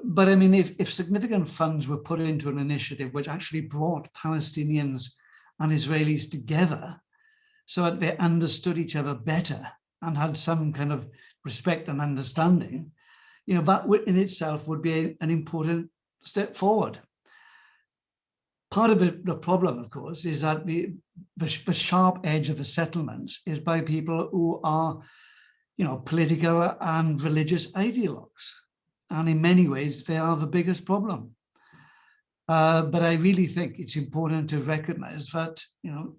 But I mean, if significant funds were put into an initiative which actually brought Palestinians and Israelis together so that they understood each other better and had some kind of respect and understanding, you know, that in itself would be an important step forward. Part of the problem, of course, is that the sharp edge of the settlements is by people who are, you know, political and religious ideologues. And in many ways, they are the biggest problem. But I really think it's important to recognize that, you know,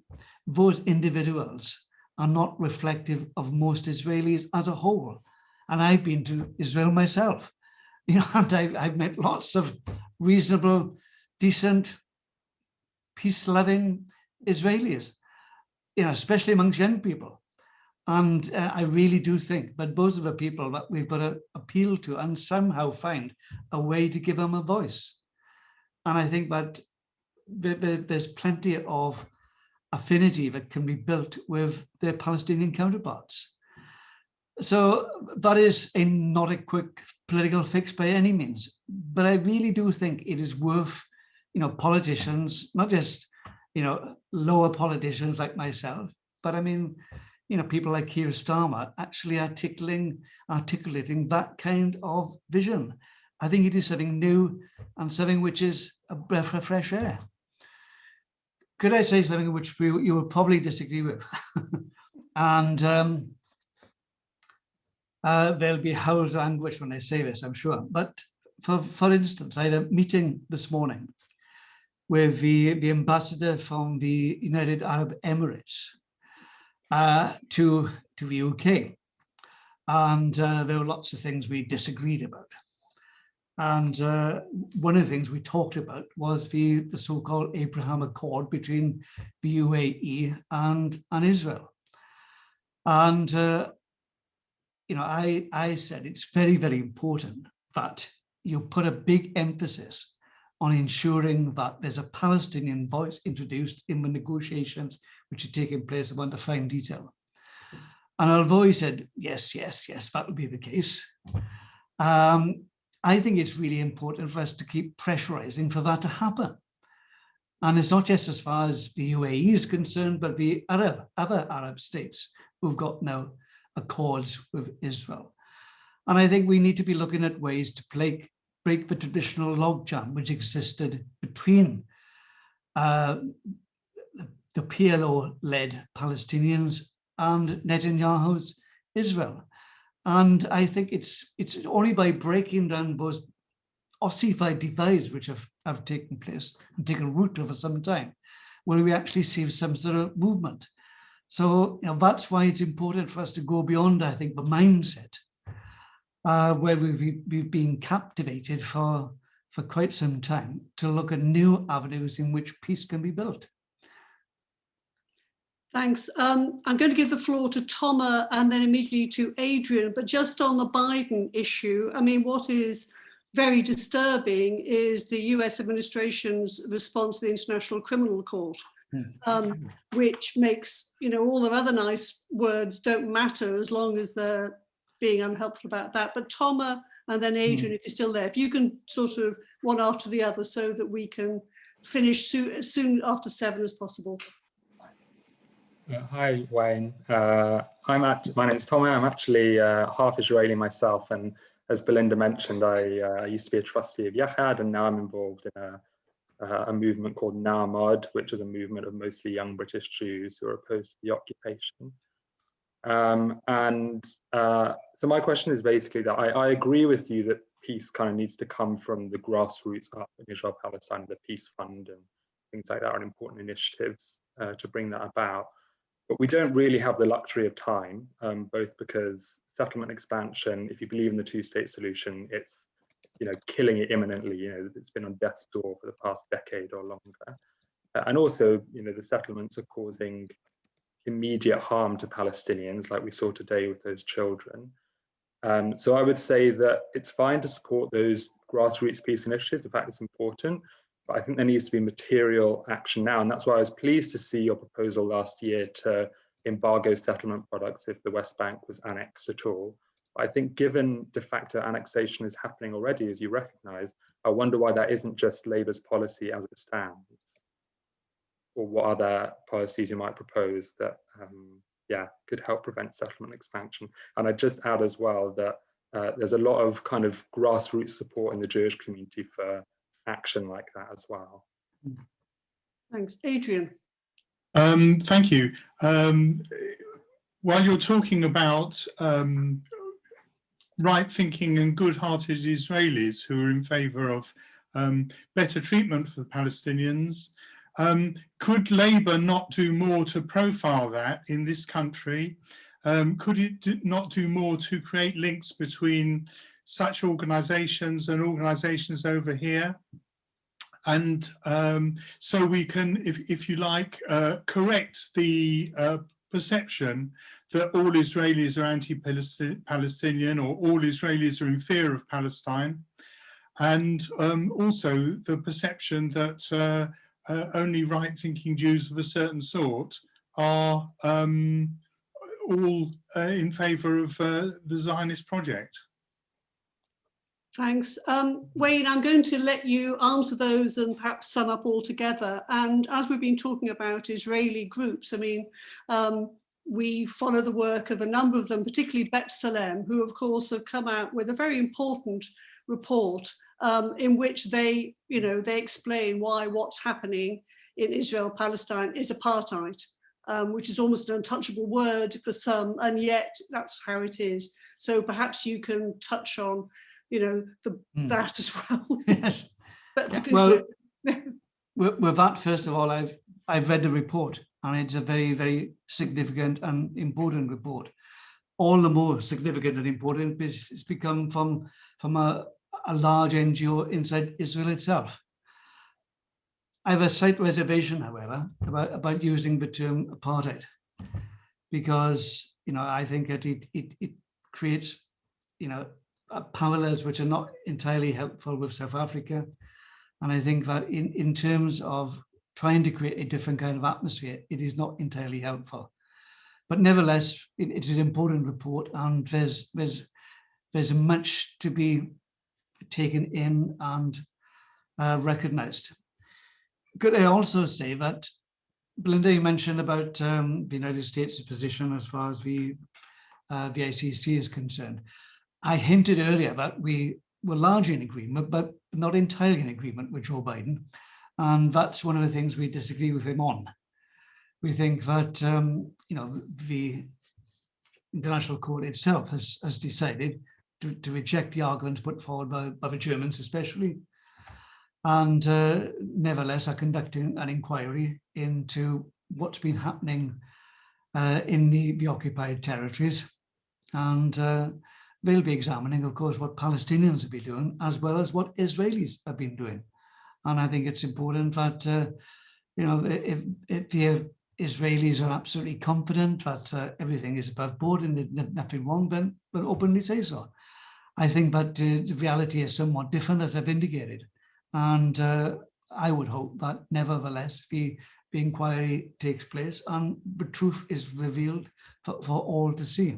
those individuals are not reflective of most Israelis as a whole. And I've been to Israel myself, you know, and I've met lots of reasonable, decent, peace-loving Israelis, you know, especially amongst young people. And I really do think that those are the people that we've got to appeal to and somehow find a way to give them a voice. And I think that there's plenty of affinity that can be built with their Palestinian counterparts. So that is not a quick political fix by any means, but I really do think it is worth, you know, politicians, not just, you know, lower politicians like myself, but I mean, you know, people like Keir Starmer actually articulating that kind of vision. I think it is something new and something which is a breath of fresh air. Could I say something which you would probably disagree with? And there'll be howls of anguish when I say this, I'm sure. But for instance, I had a meeting this morning with the ambassador from the United Arab Emirates to the UK. And there were lots of things we disagreed about. And one of the things we talked about was the so-called Abraham Accord between the UAE and Israel. And, you know, I said it's very, very important that you put a big emphasis on ensuring that there's a Palestinian voice introduced in the negotiations which are taking place about the fine detail. And although he said, yes, that would be the case, I think it's really important for us to keep pressurizing for that to happen. And it's not just as far as the UAE is concerned, but the other Arab states who've got now accords with Israel. And I think we need to be looking at ways to break the traditional logjam which existed between the PLO-led Palestinians and Netanyahu's Israel. And I think it's only by breaking down those ossified divides which have taken place and taken root over some time will we actually see some sort of movement. So, you know, that's why it's important for us to go beyond, I think, the mindset where we've been captivated for quite some time to look at new avenues in which peace can be built. Thanks. I'm going to give the floor to Toma and then immediately to Adrian, but just on the Biden issue, I mean, what is very disturbing is the US administration's response to the International Criminal Court, which makes, you know, all the other nice words don't matter as long as they're being unhelpful about that. But Toma and then Adrian, if you're still there, if you can sort of one after the other so that we can finish soon after 7 as possible. Hi, Wayne. My name's Tommy. I'm actually half Israeli myself, and as Belinda mentioned, I used to be a trustee of Yachad, and now I'm involved in a movement called Na'amad, which is a movement of mostly young British Jews who are opposed to the occupation. So my question is basically that I agree with you that peace kind of needs to come from the grassroots up in Israel-Palestine. The Peace Fund and things like that are important initiatives to bring that about. But we don't really have the luxury of time, both because settlement expansion, if you believe in the two-state solution, it's, you know, killing it imminently. You know, it's been on death's door for the past decade or longer. And also, you know, the settlements are causing immediate harm to Palestinians, like we saw today with those children. So I would say that it's fine to support those grassroots peace initiatives. In fact, it's important, but I think there needs to be material action now. And that's why I was pleased to see your proposal last year to embargo settlement products if the West Bank was annexed at all. I think given de facto annexation is happening already, as you recognize, I wonder why that isn't just Labour's policy as it stands. Or what other policies you might propose that could help prevent settlement expansion. And I'd just add as well that there's a lot of kind of grassroots support in the Jewish community for action like that as well. Thanks. Adrian. Thank you. While you're talking about right-thinking and good-hearted Israelis who are in favour of better treatment for the Palestinians, could Labour not do more to profile that in this country? Could it not do more to create links between such organisations and organisations over here? And so we can, if you like, correct the perception that all Israelis are anti-Palestinian or all Israelis are in fear of Palestine, and also the perception that only right-thinking Jews of a certain sort are all in favour of the Zionist project. Thanks. Wayne, I'm going to let you answer those and perhaps sum up all together. And as we've been talking about Israeli groups, I mean, we follow the work of a number of them, particularly B'Tselem, who of course have come out with a very important report in which they explain why what's happening in Israel-Palestine is apartheid, which is almost an untouchable word for some, and yet that's how it is. So perhaps you can touch on that as well. Yes. But well, with that, first of all, I've read the report, and it's a very, very significant and important report. All the more significant and important because it's become from a large NGO inside Israel itself. I have a slight reservation, however, about using the term apartheid, because I think that it creates parallels which are not entirely helpful with South Africa. And I think that in terms of trying to create a different kind of atmosphere, it is not entirely helpful. But nevertheless, it's an important report, and there's much to be taken in and recognised. Could I also say that, Belinda, you mentioned about the United States' position as far as the ICC is concerned. I hinted earlier that we were largely in agreement, but not entirely in agreement with Joe Biden. And that's one of the things we disagree with him on. We think that, the International Court itself has decided to reject the arguments put forward by the Germans especially, and nevertheless are conducting an inquiry into what's been happening in the occupied territories. And they'll be examining, of course, what Palestinians have been doing, as well as what Israelis have been doing. And I think it's important that, if the Israelis are absolutely confident that everything is above board and there's nothing wrong, then they'll openly say so. I think that the reality is somewhat different, as I've indicated. And I would hope that nevertheless the inquiry takes place and the truth is revealed for all to see.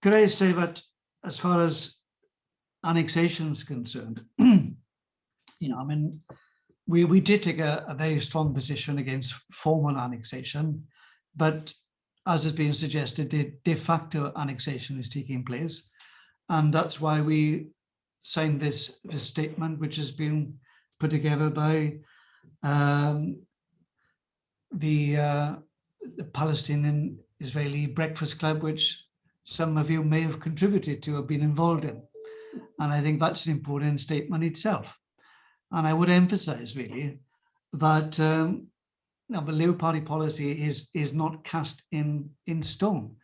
Could I say that as far as annexation is concerned, we did take a very strong position against formal annexation, but as has been suggested, the de facto annexation is taking place. And that's why we signed this statement, which has been put together by the Palestinian Israeli Breakfast Club, which some of you may have contributed to or been involved in. And I think that's an important statement itself. And I would emphasize really that the Labour Party policy is not cast in stone.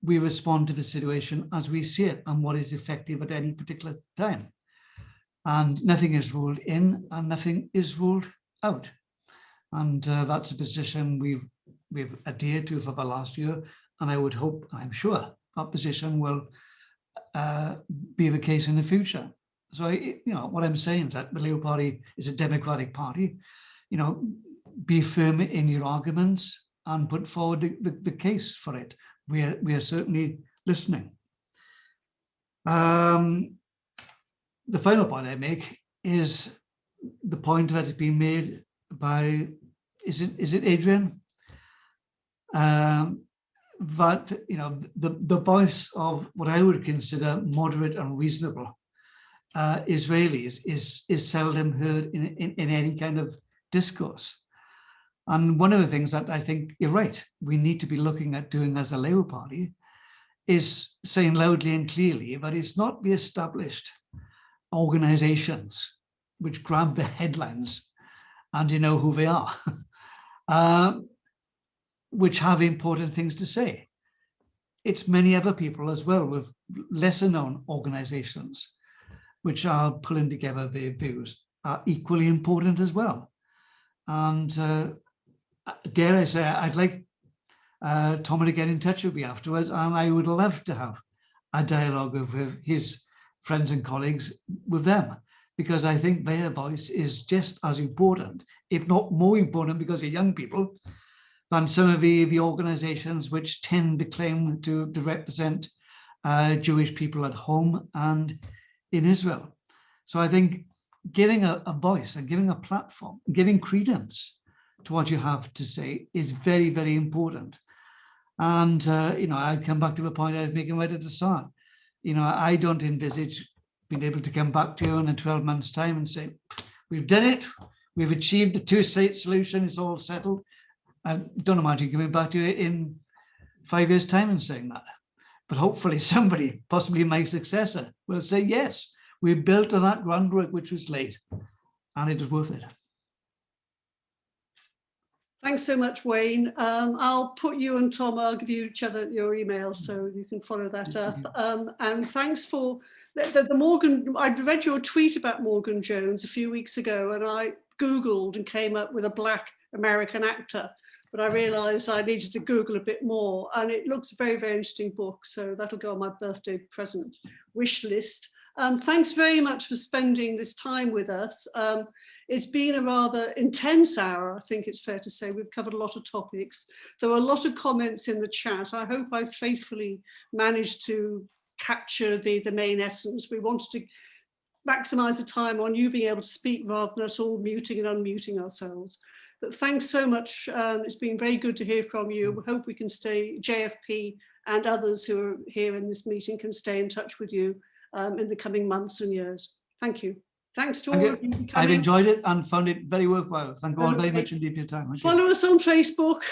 We respond to the situation as we see it and what is effective at any particular time. And nothing is ruled in and nothing is ruled out. And that's a position we've we've adhered to for the last year, and I would hope, I'm sure, that position will be the case in the future. So, what I'm saying is that the Labour Party is a democratic party. Be firm in your arguments and put forward the case for it. We are certainly listening. The final point I make is the point that has been made by, is it Adrian? That the voice of what I would consider moderate and reasonable Israelis is seldom heard in any kind of discourse. And one of the things that I think you're right, we need to be looking at doing as a Labour Party is saying loudly and clearly that it's not the established organizations which grab the headlines and you know who they are, which have important things to say. It's many other people as well with lesser known organizations which are pulling together their views are equally important as well. And dare I say, I'd like Tom to get in touch with me afterwards, and I would love to have a dialogue with his friends and colleagues with them, because I think their voice is just as important, if not more important, because they're young people, than some of the organizations which tend to claim to represent Jewish people at home and in Israel. So I think giving a voice and giving a platform, giving credence to what you have to say is very, very important. And, I'd come back to the point I was making right at the start. I don't envisage being able to come back to you in 12 months' time and say, we've done it, we've achieved the two-state solution, it's all settled. I don't imagine coming back to you in 5 years' time and saying that. But hopefully somebody, possibly my successor, will say, yes, we built on that groundwork which was laid, and it was worth it. Thanks so much, Wayne. I'll put you and Tom, I'll give you each other your email so you can follow that up. And thanks for the Morgan, I'd read your tweet about Morgan Jones a few weeks ago, and I Googled and came up with a Black American actor, but I realized I needed to Google a bit more, and it looks a very, very interesting book. So that'll go on my birthday present wish list. Thanks very much for spending this time with us. It's been a rather intense hour, I think it's fair to say. We've covered a lot of topics. There were a lot of comments in the chat. I hope I faithfully managed to capture the main essence. We wanted to maximize the time on you being able to speak rather than us all muting and unmuting ourselves. But thanks so much. It's been very good to hear from you. We hope we can stay, JFP and others who are here in this meeting can stay in touch with you in the coming months and years. Thank you. Thanks to all of you. I've enjoyed it and found it very worthwhile. Thank you all very much indeed for your time. Follow us on Facebook.